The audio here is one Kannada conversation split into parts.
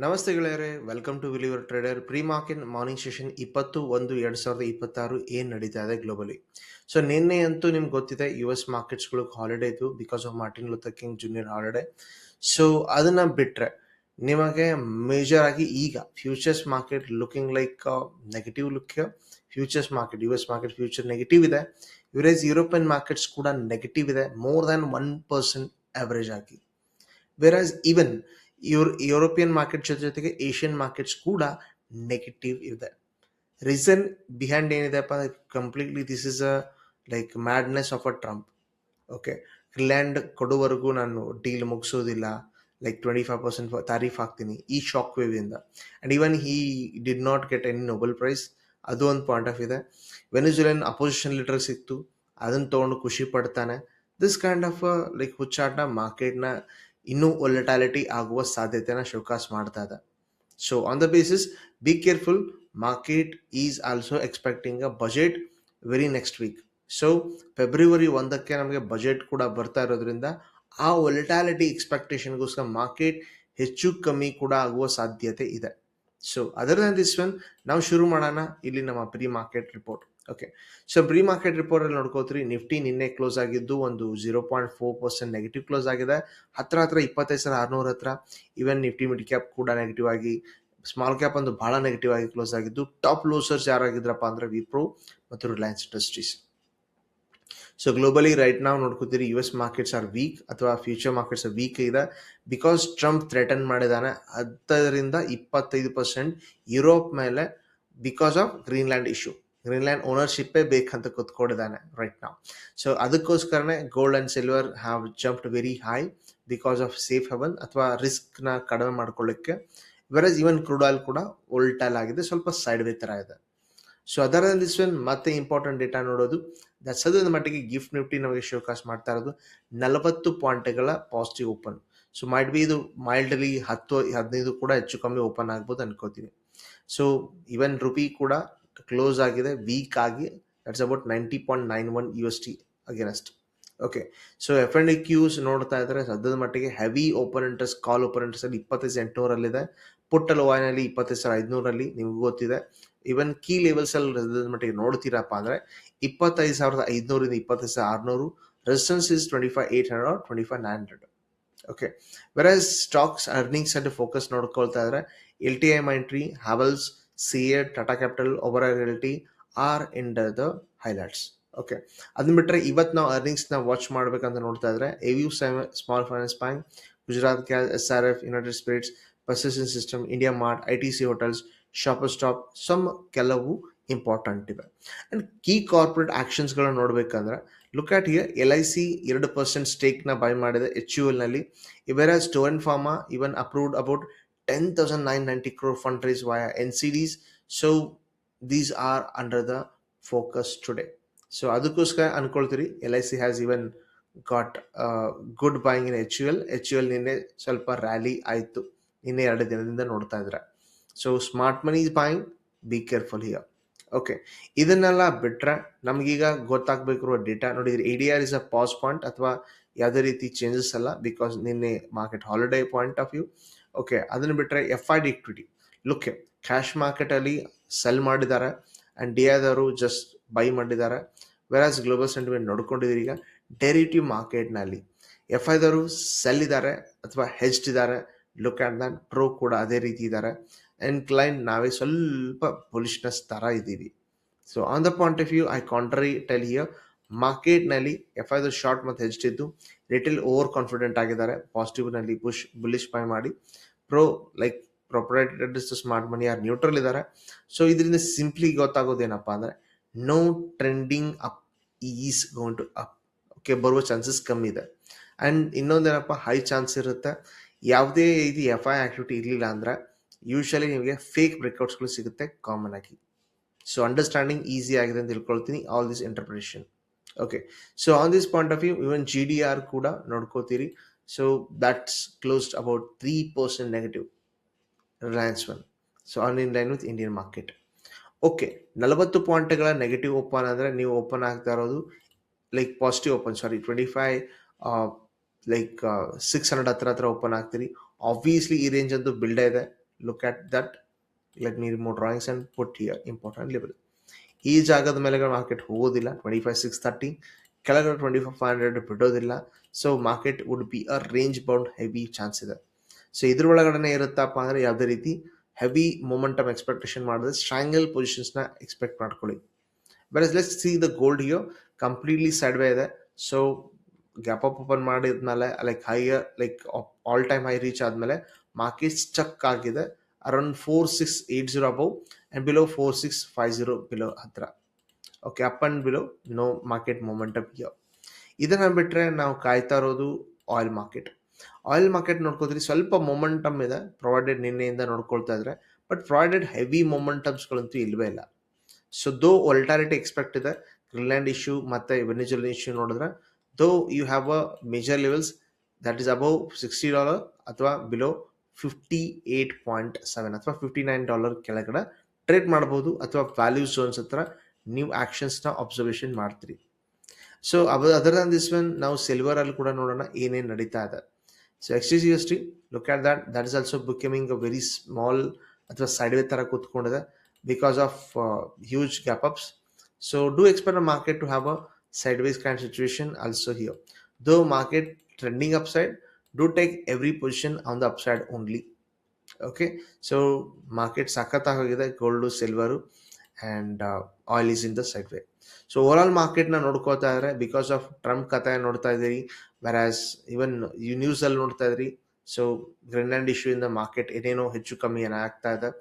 ನಮಸ್ತೆ ಗೆಳೆಯರೆ, ವೆಲ್ಕಮ್ ಟು ವಿಲಿವರ್ trader pre market morning session 20/1/2026 ಏನು ನಡೀತಾ ಇದೆ ಗ್ಲೋಬಲಿ. ಸೊ ನಿನ್ನೆ ಅಂತೂ ನಿಮ್ಗೆ ಗೊತ್ತಿದೆ US ಮಾರ್ಕೆಟ್ಸ್ಗಳಿಗೆ ಹಾಲಿಡೇ ಇತ್ತು because of Martin Luther King Junior holiday. So ಅದನ್ನ ಬಿಟ್ರೆ ನಿಮಗೆ ಮೇಜರ್ ಆಗಿ ಈಗ futures market looking like negative look. Futures market US market future negative ಇದೆ, ಯುರೇಸ್ ಯುರೋಪಿಯನ್ ಮಾರ್ಕೆಟ್ಸ್ ಕೂಡ ನೆಗೆಟಿವ್ ಇದೆ, ಮೋರ್ ದ್ಯಾನ್ 1% ಅವರೇಜ್ ಆಗಿ. ವೆರಾಸ್ ಈವನ್ ಯುರೋಪಿಯನ್ ಮಾರ್ಕೆಟ್ ಜೊತೆಗೆ ಏಷ್ಯನ್ ಮಾರ್ಕೆಟ್ಸ್ ಕೂಡ ನೆಗೆಟಿವ್ ಇದೆ. ರೀಸನ್ ಬಿಹೈಂಡ್ ಏನಿದೆಪ್ಪ, completely this is a like madness of a Trump. Okay, land ಕೊಡುವರೆಗೂ ನಾನು ಡೀಲ್ ಮುಗಿಸೋದಿಲ್ಲ, ಲೈಕ್ 25% ತಾರೀಫ್ ಹಾಕ್ತೀನಿ, ಈ ಶಾಕ್ ವೇವ್ ಇಂದ. And even he did not get any Nobel prize, ಅದು ಒಂದು ಪಾಯಿಂಟ್ ಆಫ್ ಇದೆ. ವೆನಿಜುಲನ್ ಅಪೋಸಿಷನ್ ಲೀಡರ್ ಸಿಕ್ತು, ಅದನ್ನ ತಗೊಂಡು ಖುಷಿ ಪಡ್ತಾನೆ. ದಿಸ್ ಕೈಂಡ್ ಆಫ್ ಲೈಕ್ ಹುಚ್ಚಾಟ ಮಾರ್ಕೆಟ್ನ ಇನ್ನೂ ವೊಲಟಾಲಿಟಿ ಆಗುವ ಸಾಧ್ಯತೆನ ಶೋಕಾಸ್ ಮಾಡ್ತಾ ಇದೆ. So on the basis be careful, market is also expecting a budget very next week. So February 1ಕ್ಕೆ ನಮಗೆ ಬಜೆಟ್ ಕೂಡ ಬರ್ತಾ ಇರೋದ್ರಿಂದ ಆ ವೊಲಟಾಲಿಟಿ ಎಕ್ಸ್ಪೆಕ್ಟೇಷನ್ಗೋಸ್ಕರ ಮಾರ್ಕೆಟ್ ಹೆಚ್ಚು ಕಮ್ಮಿ ಕೂಡ ಆಗುವ ಸಾಧ್ಯತೆ ಇದೆ. So other than this one, ನಾವು ಶುರು ಮಾಡೋಣ ಇಲ್ಲಿ ನಮ್ಮ pre market report. Okay, so pre market report ಅಲ್ಲಿ ನೋಡ್ಕೋತೀರಿ, ನಿಫ್ಟಿ ನಿನ್ನೆ ಕ್ಲೋಸ್ ಆಗಿದ್ದು ಒಂದು 0.4% ನೆಗೆಟಿವ್ ಕ್ಲೋಸ್ ಆಗಿದೆ, ಹತ್ರ 25,600 ಹತ್ರ. ಈವನ್ ನಿಫ್ಟಿ ಮಿಡ್ ಕ್ಯಾಪ್ ಕೂಡ ನೆಗೆಟಿವ್ ಆಗಿ, ಸ್ಮಾಲ್ ಕ್ಯಾಪ್ ಒಂದು ಬಹಳ ನೆಗೆಟಿವ್ ಆಗಿ ಕ್ಲೋಸ್ ಆಗಿದ್ದು. ಟಾಪ್ ಲೂಸರ್ಸ್ ಯಾರಾಗಿದ್ರಪ್ಪ ಅಂದ್ರೆ ವಿಪ್ರೋ ಮತ್ತು Reliance Industries. So globally right ನಾವು ನೋಡ್ಕೋತೀರಿ, US ಮಾರ್ಕೆಟ್ಸ್ ಆರ್ ವೀಕ್ ಅಥವಾ ಫ್ಯೂಚರ್ ಮಾರ್ಕೆಟ್ಸ್ ವೀಕ್ ಇದೆ ಬಿಕಾಸ್ ಟ್ರಂಪ್ ಥ್ರೆಟನ್ ಮಾಡಿದಾನೆ 10-25% ಯುರೋಪ್ ಮೇಲೆ because of Greenland issue. Greenland ಓನರ್ಶಿಪ್ಪೇ ಬೇಕಂತ ಕೂತ್ಕೊಂಡಿದ್ದಾನೆ ರೈಟ್ ನಾವು. ಸೊ ಅದಕ್ಕೋಸ್ಕರನೇ gold and silver have jumped very high because of safe haven ಅಥವಾ ರಿಸ್ಕ್ನ ಕಡಿಮೆ ಮಾಡ್ಕೊಳ್ಳಿಕ್ಕೆ. ವೆರಸ್ ಈವನ್ ಕ್ರೂಡ್ ಆಯಿಲ್ ಕೂಡ ವೋಲ್ಟೈಲ್ ಆಗಿದೆ, ಸ್ವಲ್ಪ ಸೈಡ್ ವೇ ಥರ ಇದೆ. ಸೊ ಅದರ ದಿಸ್ ಒನ್ ಮತ್ತೆ ಇಂಪಾರ್ಟೆಂಟ್ ಡೇಟಾ ನೋಡೋದು, ಸದ್ಯದ ಮಟ್ಟಿಗೆ ಗಿಫ್ಟ್ ನಿಫ್ಟಿ ನಮಗೆ ಶೋಕಾಸ್ ಮಾಡ್ತಾ ಇರೋದು 40 ಪಾಯಿಂಟ್ಗಳ positive open. So might be ಇದು ಮೈಲ್ಡ್ಲಿ 10-15 ಕೂಡ ಹೆಚ್ಚು ಕಮ್ಮಿ ಓಪನ್ ಆಗ್ಬೋದು ಅನ್ಕೋತೀನಿ. ಸೊ ಇವನ್ ರುಪಿ ಕೂಡ ಕ್ಲೋಸ್ ಆಗಿದೆ ವೀಕ್ ಆಗಿ, that's about 90.91 USD against. Okay, so FNDQs ನೋಡ್ತಾ ಇದ್ರೆ ಸದ್ಯದ ಮಟ್ಟಿಗೆ ಹೆವಿ ಓಪನ್ ಇಂಟ್ರೆಸ್ಟ್, ಕಾಲ್ ಓಪನ್ ಇಂಟ್ರೆಸ್ಟ್ ಅಲ್ಲಿ 25,800 ಪುಟ್ಟಲ್ ಓವೈನಲ್ಲಿ 25,500 ನಿಮ್ಗೆ ಗೊತ್ತಿದೆ. ಇವನ್ ಕೀ ಲೆವೆಲ್ಸ್ ಅಲ್ಲಿ ಸದ್ಯದ ಮಟ್ಟಿಗೆ ನೋಡ್ತೀರಪ್ಪ ಅಂದ್ರೆ 25,500 25,600. Resistance is 25,800 or 25,900. Okay, whereas stocks earnings and focus ನೋಡ್ಕೊಳ್ತಾ ಇದ್ರೆ LTI Mindtree, Havells, CA, Tata Capital, overall realty are in the highlights. Okay, ಅದನ್ನ ಬಿಟ್ಟರೆ ಇವತ್ತು ನಾವು ಅರ್ನಿಂಗ್ಸ್ನ ವಾಚ್ ಮಾಡ್ಬೇಕಂತ ನೋಡ್ತಾ ಇದ್ರೆ AU small finance bank, Gujarat gas, SRF, United Spirits, Persistent System, India Mart, ITC hotels, Shopper Stop, some ಕೆಲವು ಇಂಪಾರ್ಟೆಂಟ್ ಇವೆ. ಅಂಡ್ ಕೀ ಕಾರ್ಪೊರೇಟ್ ಆಕ್ಷನ್ಸ್ಗಳನ್ನ ನೋಡ್ಬೇಕಂದ್ರೆ ಲುಕ್ ಆಟ್ ಹಿಯರ್, LIC 2% ಸ್ಟೇಕ್ನ ಬೈ ಮಾಡಿದೆ HUL ನಲ್ಲಿ. ಇವೆರ stone pharma even approved about 10,990 crore fund raise via NCDs. So these are under the focus today. So ಅದಕ್ಕೋಸ್ಕರ ಅನ್ಕೊಳ್ತೀರಿ LIC has even got good buying in HUL ನಿನ್ನೆ ಸ್ವಲ್ಪ ರ್ಯಾಲಿ ಆಯಿತು, ನಿನ್ನೆ 2 ದಿನದಿಂದ ನೋಡ್ತಾ ಇದ್ರೆ. So smart money is buying, be careful here. Okay, ಇದನ್ನೆಲ್ಲ ಬಿಟ್ರೆ ನಮಗೀಗ ಗೊತ್ತಾಗಬೇಕಿರುವ ಡೇಟಾ ನೋಡಿದ್ರೆ ADR is a pass point ಅಥವಾ ಯಾವುದೇ ರೀತಿ ಚೇಂಜಸ್ ಅಲ್ಲ ಬಿಕಾಸ್ ನಿನ್ನೆ market holiday point of view. Okay, ಅದನ್ನು ಬಿಟ್ಟರೆ FID ಇಕ್ವಿಟಿ ಲುಕ್, ಕ್ಯಾಶ್ ಮಾರ್ಕೆಟಲ್ಲಿ ಸೆಲ್ ಮಾಡಿದ್ದಾರೆ ಆ್ಯಂಡ್ DIದವರು ಜಸ್ಟ್ ಬೈ ಮಾಡಿದ್ದಾರೆ. ವೆರಾಸ್ ಗ್ಲೋಬಲ್ ಸೆಂಟಿಮೆಂಟ್ ನೋಡ್ಕೊಂಡಿದ್ದೀರಿ, ಈಗ ಡೆರಿವೇಟಿವ್ ಮಾರ್ಕೆಟ್ನಲ್ಲಿ FIದವರು ಸೆಲ್ ಇದ್ದಾರೆ ಅಥವಾ ಹೆಜ್ಡ್ ಇದ್ದಾರೆ. ಲುಕ್ ಆಟ್ ದಟ್, ಪ್ರೋ ಕೂಡ ಅದೇ ರೀತಿ ಇದ್ದಾರೆ. ಆ್ಯಂಡ್ ಕ್ಲೈಂಟ್ ನಾವೇ ಸ್ವಲ್ಪ ಬುಲಿಶ್ನೆಸ್ ಥರ ಇದ್ದೀವಿ. So on the point of view I contrary tell here, ಮಾರ್ಕೆಟ್ನಲ್ಲಿ FIದವರು ಶಾರ್ಟ್ ಮತ್ತು ಹೆಜ್ಡ್ ಇದ್ದು, ರಿಟೇಲ್ ಓವರ್ ಕಾನ್ಫಿಡೆಂಟ್ ಆಗಿದ್ದಾರೆ, ಪಾಸಿಟಿವ್ನಲ್ಲಿ ಬುಲಿಶ್ ಬೈ ಮಾಡಿ. Pro like proprietors smart money are neutral ಇದ್ದಾರೆ. ಸೊ ಇದರಿಂದ ಸಿಂಪ್ಲಿ ಗೊತ್ತಾಗೋದೇನಪ್ಪ ಅಂದರೆ no trending up is going to up. Okay, ಬರುವ ಚಾನ್ಸಸ್ ಕಮ್ಮಿ ಇದೆ. ಆ್ಯಂಡ್ ಇನ್ನೊಂದೇನಪ್ಪ, ಹೈ ಚಾನ್ಸ್ ಇರುತ್ತೆ ಯಾವುದೇ ಇದು FI ಆಕ್ಟಿವಿಟಿ ಇರಲಿಲ್ಲ ಅಂದರೆ ಯೂಶಲಿ ನಿಮಗೆ ಫೇಕ್ ಬ್ರೇಕ್ಔಟ್ಸ್ಗಳು ಸಿಗುತ್ತೆ ಕಾಮನ್ ಆಗಿ. ಸೊ ಅಂಡರ್ಸ್ಟ್ಯಾಂಡಿಂಗ್ ಈಸಿ ಆಗಿದೆ ಅಂತ ತಿಳ್ಕೊಳ್ತೀನಿ all this interpretation. Okay, so on this point of view even GDR ಕೂಡ ನೋಡ್ಕೋತೀರಿ. So that's closed about 3% negative, Reliance one. So on in line with Indian market. Okay, 40 ಪಾಯಿಂಟ್ಗಳ ನೆಗೆಟಿವ್ ಓಪನ್ ಅಂದರೆ ನೀವು ಓಪನ್ ಆಗ್ತಾ ಇರೋದು ಲೈಕ್ ಪಾಸಿಟಿವ್ ಓಪನ್, 25 ಲೈಕ್ 600 ಹತ್ರ ಓಪನ್ ಆಗ್ತೀರಿ. ಆಬ್ವಿಯಸ್ಲಿ ಈ ರೇಂಜ್ ಅಂತೂ ಬಿಲ್ಡೇ ಇದೆ, look at that. Let me remove drawings and put here important level. ಈ ಜಾಗದ ಮೇಲೆಗಡೆ ಮಾರ್ಕೆಟ್ ಹೋಗೋದಿಲ್ಲ. 25,630 ಕೆಳಗಡೆ 25,500 ಬಿಡೋದಿಲ್ಲ. So market would be a range bound heavy chance ಇದೆ. ಸೊ ಇದ್ರ ಒಳಗಡೆ ಇರುತ್ತಪ್ಪ ಅಂದರೆ ಯಾವುದೇ ರೀತಿ ಹೆವಿ ಮೊಮೆಂಟಮ್ ಎಕ್ಸ್ಪೆಕ್ಟೇಷನ್ ಮಾಡಿದ್ರೆ ಸ್ಟ್ರಾಂಗಲ್ ಪೊಸಿಷನ್ಸ್ನ ಎಕ್ಸ್ಪೆಕ್ಟ್ ಮಾಡ್ಕೊಳ್ಳಿ. Whereas let's see the gold here completely side way ಇದೆ. ಸೊ ಗ್ಯಾಪ್ ಅಪ್ ಓಪನ್ ಮಾಡಿದ್ಮೇಲೆ like higher like all time high reach ಆದಮೇಲೆ ಮಾರ್ಕೆಟ್ ಸ್ಟಕ್ ಆಗಿದೆ around 4680 above and below 4650 below ಹತ್ರ. Okay, up and below no market momentum here. ಇದನ್ನ ಬಿಟ್ಟರೆ ನಾವು ಕಾಯ್ತಾ ಇರೋದು ಆಯಿಲ್ ಮಾರ್ಕೆಟ್. ಆಯಿಲ್ ಮಾರ್ಕೆಟ್ ನೋಡ್ಕೋತೀರಿ ಸ್ವಲ್ಪ ಮೊಮೆಂಟಮ್ ಇದೆ ಪ್ರೊವೈಡೆಡ್ ನಿನ್ನೆಯಿಂದ ನೋಡ್ಕೊಳ್ತಾ ಇದ್ರೆ, ಬಟ್ ಪ್ರೊವೈಡೆಡ್ ಹೆವಿ ಮೊಮೆಂಟಮ್ಸ್ಗಳಂತೂ ಇಲ್ಲವೇ ಇಲ್ಲ. ಸೊ ದೋ ವೊಲ್ಟಾಲಿಟಿ ಎಕ್ಸ್ಪೆಕ್ಟ್ ಇದೆ. ಗ್ರೀನ್ಲ್ಯಾಂಡ್ ಇಶ್ಯೂ ಮತ್ತು ವೆನಿಜುಲನ್ ಇಶ್ಯೂ ನೋಡಿದ್ರೆ though you have a major levels that is above $60 ಅಥವಾ ಬಿಲೋ 58.7 ಅಥವಾ $59 ಕೆಳಗಡೆ ಟ್ರೇಡ್ ಮಾಡ್ಬೋದು, ಅಥವಾ ವ್ಯಾಲ್ಯೂ ಝೋನ್ಸ್ ಹತ್ರ ನೀವು ಆ್ಯಕ್ಷನ್ಸ್ನ ಅಬ್ಸರ್ವೇಷನ್ ಮಾಡ್ತೀರಿ. So other than this one ನಾವು ಸಿಲ್ವರಲ್ಲಿ ಕೂಡ ನೋಡೋಣ ಏನೇನು ನಡೀತಾ ಇದೆ. So XGST look at that is also becoming a very small ಅಥವಾ ಸೈಡ್ವೇ ಥರ ಕೂತ್ಕೊಂಡಿದೆ because of huge gap ups. So do expect a market to have a sideways kind of situation also here. Though market trending upside, do take every position on the upside only. Okay, so market sakata hogide gold silver and oil is in the sideway. So overall market na nodkota idare because of Trump kata nodta idiri, whereas even you news alli nodta idiri. So Greenland issue in the market ಏನೇನೋ ಹೆಚ್ಚು ಕಮ್ಮಿ ಏನಾಗ್ತಾ ಇದೆ.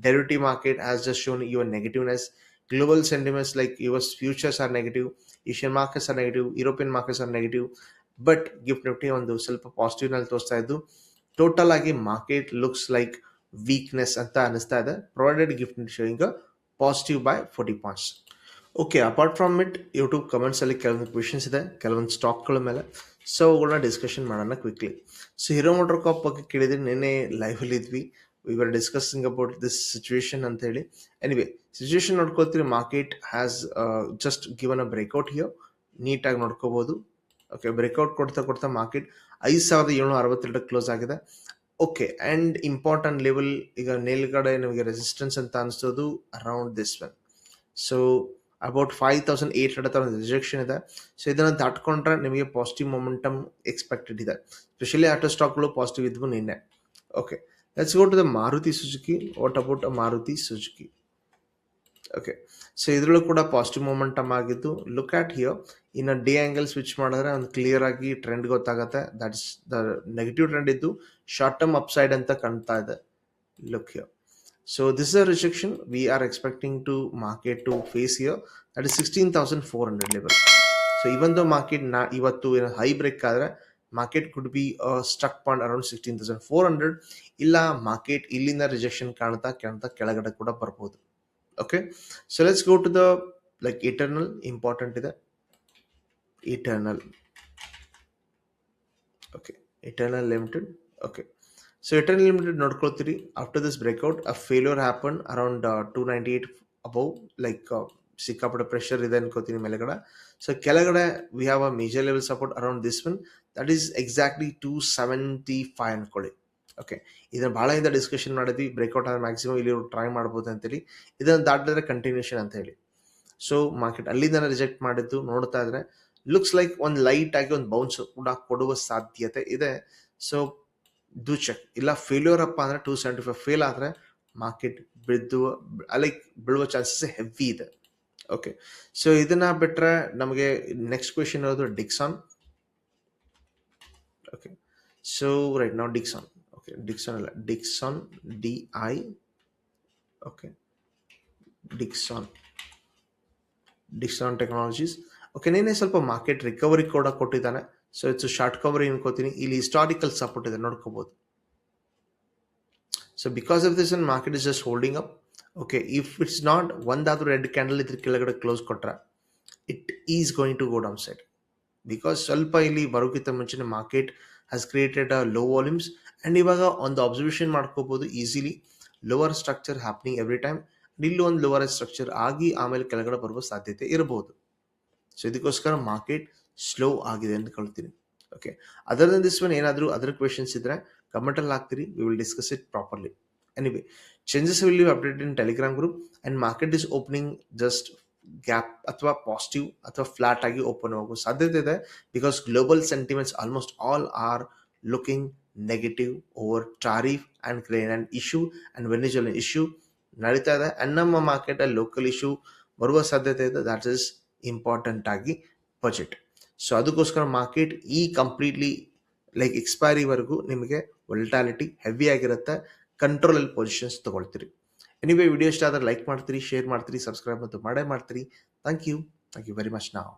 Derivative market has just shown you a negativeness. Global sentiments like US futures are negative, Asian markets are negative, European markets are negative, but gift Nifty ಒಂದು ಸ್ವಲ್ಪ ಪಾಸಿಟಿವ್ ನಲ್ಲಿ ತೋರಿಸ್ತಾ ಇದ್ದು ಟೋಟಲ್ ಆಗಿ ಮಾರ್ಕೆಟ್ ಲುಕ್ಸ್ ಲೈಕ್ ವೀಕ್ನೆಸ್ ಅಂತ ಅನಿಸ್ತಾ ಇದೆ. Provided gift Nifty showing positive by 40 points. Okay, apart from it YouTube comments ಅಲ್ಲಿ ಕೆಲವೊಂದು ಕ್ವೆಶನ್ಸ್ ಇದೆ ಕೆಲವೊಂದು ಸ್ಟಾಕ್ಗಳ ಮೇಲೆ. ಸೊ ಅವುಗಳನ್ನ ಡಿಸ್ಕಷನ್ ಮಾಡೋಣ quickly. So Hero Motor Corp ಬಗ್ಗೆ ಕೇಳಿದ್ರೆ ನಿನ್ನೆ ಲೈವಲ್ಲಿ ಇದ್ವಿ, we were discussing about this situation ಅಂತ ಹೇಳಿ. ಎನಿವೆ ಸಿಚುವೇಶನ್ ನೋಡ್ಕೋತೀರಿ, market has just given a breakout here, ನೀಟಾಗಿ ನೋಡ್ಕೋಬಹುದು. ಓಕೆ, ಬ್ರೇಕ್ಔಟ್ ಕೊಡ್ತಾ ಮಾರ್ಕೆಟ್ 5,762 ಕ್ಲೋಸ್ ಆಗಿದೆ. ಓಕೆ, ಆ್ಯಂಡ್ ಇಂಪಾರ್ಟೆಂಟ್ ಲೆವೆಲ್ ಈಗ ಮೇಲ್ಗಡೆ ನಿಮಗೆ ರೆಸಿಸ್ಟೆನ್ಸ್ ಅಂತ ಅನಿಸೋದು around this one. So about 5,800 rejection ಇದೆ. ಸೊ ಇದನ್ನು ದಾಟ್ಕೊಂಡ್ರೆ ನಿಮಗೆ ಪಾಸಿಟಿವ್ ಮೊಮೆಂಟಮ್ ಎಕ್ಸ್ಪೆಕ್ಟೆಡ್ ಇದೆ. ಸ್ಪೆಷಲಿ ಆಟೋ ಸ್ಟಾಕ್ಗಳು ಪಾಸಿಟಿವ್ ಇದ್ವು ನಿನ್ನೆ. Okay, let's go to the Maruti Suzuki. What about Maruti Suzuki? Okay, so ಇದರಲ್ಲೂ ಕೂಡ ಪಾಸಿಟಿವ್ ಮೊಮೆಂಟಮ್ ಆಗಿದ್ದು. ಲುಕ್ ಆಟ್ ಹಿಯರ್ ಇನ್ನು ಡೇ ಆ್ಯಂಗಲ್ ಸ್ವಿಚ್ ಮಾಡಿದ್ರೆ ಒಂದು ಕ್ಲಿಯರ್ ಆಗಿ ಟ್ರೆಂಡ್ ಗೊತ್ತಾಗುತ್ತೆ. That is the negative trend ಇದ್ದು ಶಾರ್ಟ್ ಟರ್ಮ್ ಅಪ್ಸೈಡ್ ಅಂತ ಕಾಣ್ತಾ ಇದೆ. Look here. So this is a rejection we are expecting to market to face here, that is 16,400 level. So even though market ivattu in a high break adre market could be a stuck point around 16,400 illa market illinda rejection kanata ಕೆಳಗಡೆ ಕೂಡ ಬರಬಹುದು. Okay, so let's go to the like eternal important ide eternal. Okay, eternal limited. Okay, so eternal limited ನೋಡ್ಕೊಳ್ತೀರಿ. After this breakout a failure happen around 298 above, like ಸಿಕ್ಕಾಪಟ್ಟೆ ಪ್ರೆಷರ್ ಇದೆ ಅನ್ಕೋತೀನಿ ಮೇಲೆಗಡೆ. ಸೊ ಕೆಳಗಡೆ we have a major level support around this one, that is exactly 275 ಅನ್ಕೊಳ್ಳಿ. ಓಕೆ, ಇದನ್ನ ಭಾಳ ಇಂದ ಡಿಸ್ಕಷನ್ ಮಾಡಿದ್ವಿ. ಬ್ರೇಕ್ಔಟ್ ಆದ್ರೆ ಮ್ಯಾಕ್ಸಿಮಮ್ ಇಲ್ಲಿ ಟ್ರೈ ಮಾಡ್ಬೋದು ಅಂತೇಳಿ, ಇದನ್ನು ದಾಟಿದ್ರೆ ಕಂಟಿನ್ಯೂಷನ್ ಅಂತ ಹೇಳಿ. ಸೊ ಮಾರ್ಕೆಟ್ ಅಲ್ಲಿಂದ ರಿಜೆಕ್ಟ್ ಮಾಡಿದ್ದು ನೋಡ್ತಾ ಇದ್ರೆ ಲುಕ್ಸ್ ಲೈಕ್ ಒಂದು ಲೈಟ್ ಆಗಿ ಒಂದು ಬೌನ್ಸ್ ಕೂಡ ಕೊಡುವ ಸಾಧ್ಯತೆ ಇದೆ. So do check. ಇಲ್ಲ ಫೇಲ್ಯೂರ್ ಅಪ್ಪ ಅಂದರೆ 275 ಫೇಲ್ ಆದರೆ ಮಾರ್ಕೆಟ್ ಬೀಳುವ ಚಾನ್ಸಸ್ ಹೆವಿ ಇದೆ. ಓಕೆ, ಸೊ ಇದನ್ನ ಬಿಟ್ಟರೆ ನಮಗೆ ನೆಕ್ಸ್ಟ್ ಕ್ವೆಶನ್ ಇರೋದು ಡಿಕ್ಸಾನ್. ಓಕೆ, ಸೊ ರೈಟ್ ನಾವು ಡಿಕ್ಸಾನ್. ಓಕೆ, ಡಿಕ್ಸಾನ್ ಅಲ್ಲ, Dixon DI. Okay, Dixon technologies. Okay, ನೀನೇ ಸ್ವಲ್ಪ ಮಾರ್ಕೆಟ್ ರಿಕವರಿ ಕೂಡ ಕೊಟ್ಟಿದ್ದಾನೆ. ಸೊ ಇಟ್ಸ್ ಶಾರ್ಟ್ ಕವರಿ ಅನ್ಕೋತೀನಿ. ಇಲ್ಲಿ ಹಿಸ್ಟಾರಿಕಲ್ ಸಪೋರ್ಟ್ ಇದೆ ನೋಡ್ಕೋಬಹುದು. So because of this one market is just holding up. Okay, if it's not ಒಂದಾದ್ರೂ ರೆಡ್ ಕ್ಯಾಂಡಲ್ ಇದ್ರ ಕೆಳಗಡೆ ಕ್ಲೋಸ್ ಕೊಟ್ರೆ it is going to go down side. Because ಸ್ವಲ್ಪ ಇಲ್ಲಿ ಬರೋಕ್ಕಿಂತ ಮುಂಚೆನೆ market has created a low volumes, and ಇವಾಗ ಒಂದು ಅಬ್ಸರ್ವೇಷನ್ ಮಾಡ್ಕೋಬಹುದು easily lower structure happening every time. ಇಲ್ಲಿ ಒಂದು ಲೋವರ್ ಸ್ಟ್ರಕ್ಚರ್ ಆಗಿ ಆಮೇಲೆ ಕೆಳಗಡೆ ಬರುವ ಸಾಧ್ಯತೆ ಇರಬಹುದು. ಸೊ ಇದಕ್ಕೋಸ್ಕರ ಮಾರ್ಕೆಟ್ ಸ್ಲೋ ಆಗಿದೆ ಅಂತ ಕಳ್ತೀನಿ. Okay, other than this one ಏನಾದರೂ ಅದರ್ ಕ್ವೆಶನ್ಸ್ ಇದ್ರೆ ಕಮೆಂಟಲ್ಲಿ ಹಾಕ್ತೀರಿ, we will discuss it properly. Anyway changes will be updated in Telegram group and market is opening just gap ಅಥವಾ ಪಾಸಿಟಿವ್ ಅಥವಾ ಫ್ಲಾಟ್ ಆಗಿ ಓಪನ್ ಆಗೋ ಸಾಧ್ಯತೆ ಇದೆ, because global sentiments almost all are looking negative over tariff and Greenland issue and Venezuelan issue ನಡೀತಾ ಇದೆ. ಆ್ಯಂಡ್ ನಮ್ಮ ಮಾರ್ಕೆಟಲ್ಲಿ ಲೋಕಲ್ ಇಶ್ಯೂ ಬರುವ ಸಾಧ್ಯತೆ ಇದೆ, ದಟ್ ಈಸ್ ಇಂಪಾರ್ಟೆಂಟ್ ಆಗಿ ಬಜೆಟ್. ಸೊ ಅದಕ್ಕೋಸ್ಕರ ಮಾರ್ಕೆಟ್ ಈ ಕಂಪ್ಲೀಟ್ಲಿ ಲೈಕ್ ಎಕ್ಸ್ಪೈರಿವರೆಗೂ ನಿಮಗೆ ವೊಲಟಾಲಿಟಿ ಹೆವಿ ಆಗಿರುತ್ತೆ, ಕಂಟ್ರೋಲಲ್ಲಿ ಪೊಸಿಷನ್ಸ್ ತೊಗೊಳ್ತೀರಿ. ಎನಿವೇ ವಿಡಿಯೋ ಇಷ್ಟ ಆದರೆ ಲೈಕ್ ಮಾಡ್ತೀರಿ, ಶೇರ್ ಮಾಡ್ತೀರಿ, ಸಬ್ಸ್ಕ್ರೈಬ್ ಮತ್ತು ಮಾಡೇ ಮಾಡ್ತೀರಿ. ಥ್ಯಾಂಕ್ ಯು ವೆರಿ ಮಚ್ ನಾವು.